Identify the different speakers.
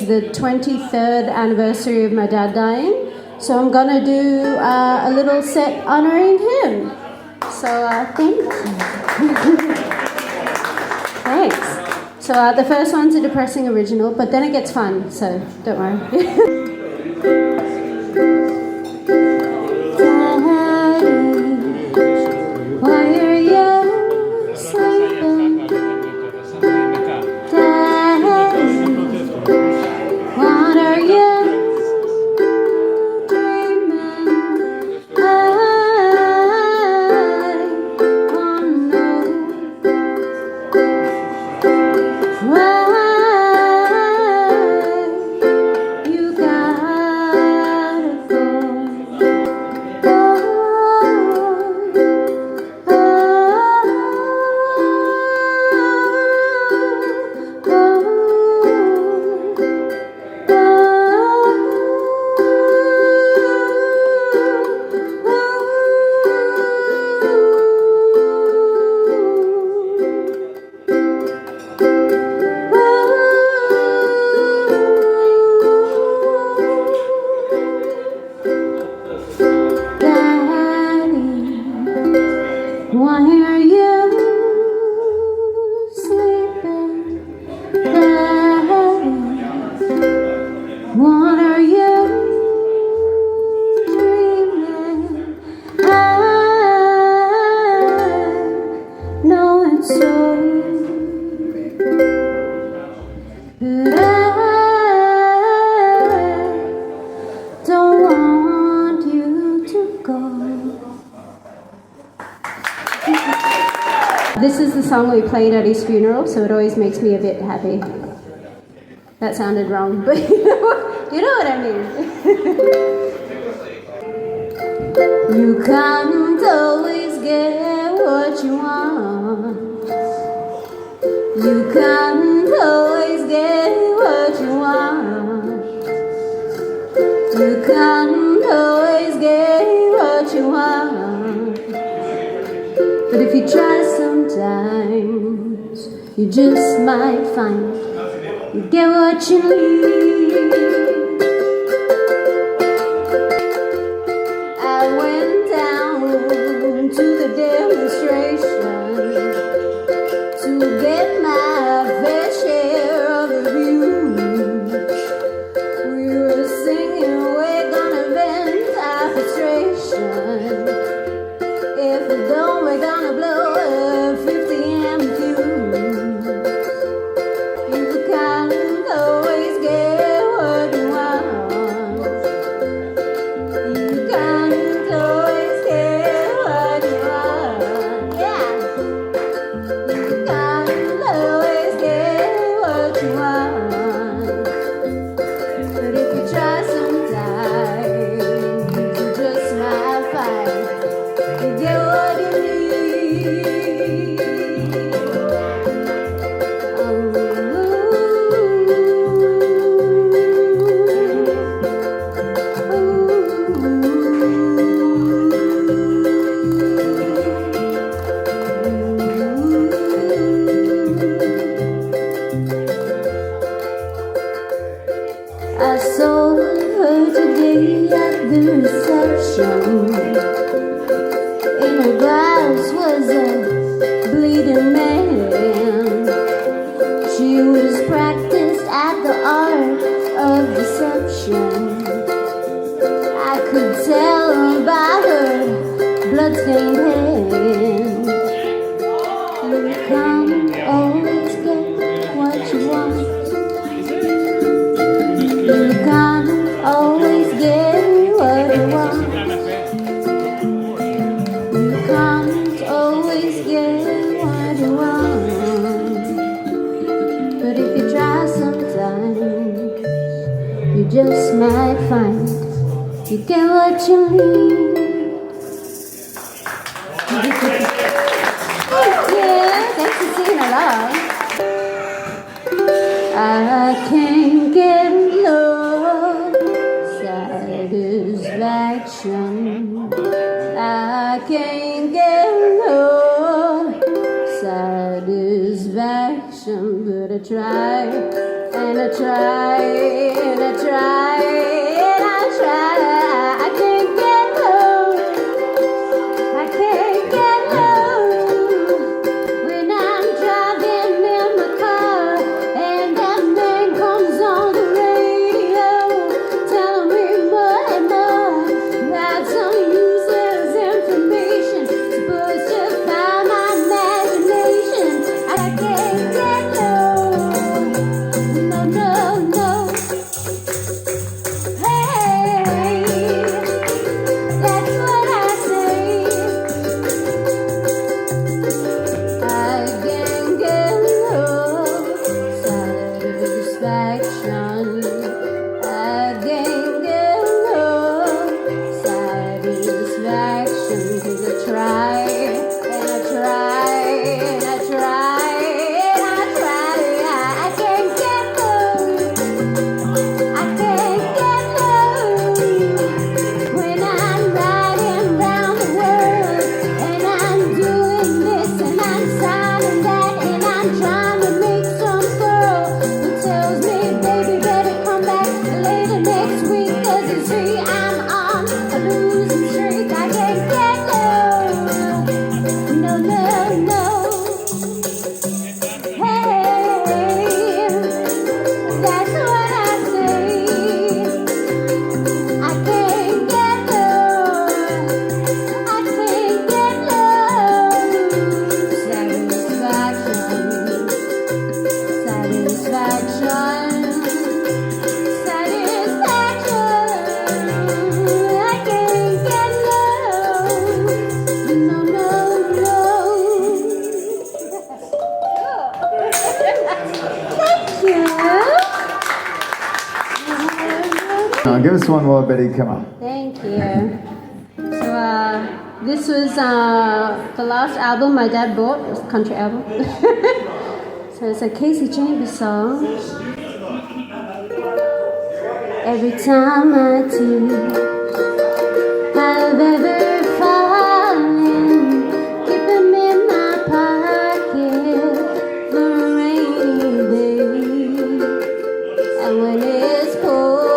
Speaker 1: the 23rd anniversary of my dad dying. So I'm going to do a little set honouring him. So thanks. Thanks. So the first one's a depressing original, but then it gets fun, so don't worry. This is the song we played at his funeral, so it always makes me a bit happy. That sounded wrong, but you know what I mean. You can't always get what you want. You can't always get what you want. You can't always get what you want. But if you try sometimes, you just might find you get what you need. I went down to the demonstration to get my fair share of the views. We were singing, we're gonna vent our frustration. If we don't, we're gonna blow a 50 amp fuse. You can't always get what you want. You can't always get what you want. Yeah. You can't always get what you want. But if you try sometimes, you just might find you get what you need. I saw her today at the reception. In her glass was a bleeding man. She was practiced at the art of deception. I could tell by her bloodstained hand. You can't always get what you want. You can't always get what you want. You can't always get what you want. But if you try sometimes, you just might find you get what you need. Yeah, thanks for singing along. I can't get no satisfaction. I can't get no satisfaction, but I try and I try.
Speaker 2: Give us one more, Betty. Come on.
Speaker 1: Thank you. So this was the last album my dad bought. It was a country album. So it's a Casey Chambers song. Every time I do, I've ever fallen, keep them in my pocket for a rainy day. And when it's cold,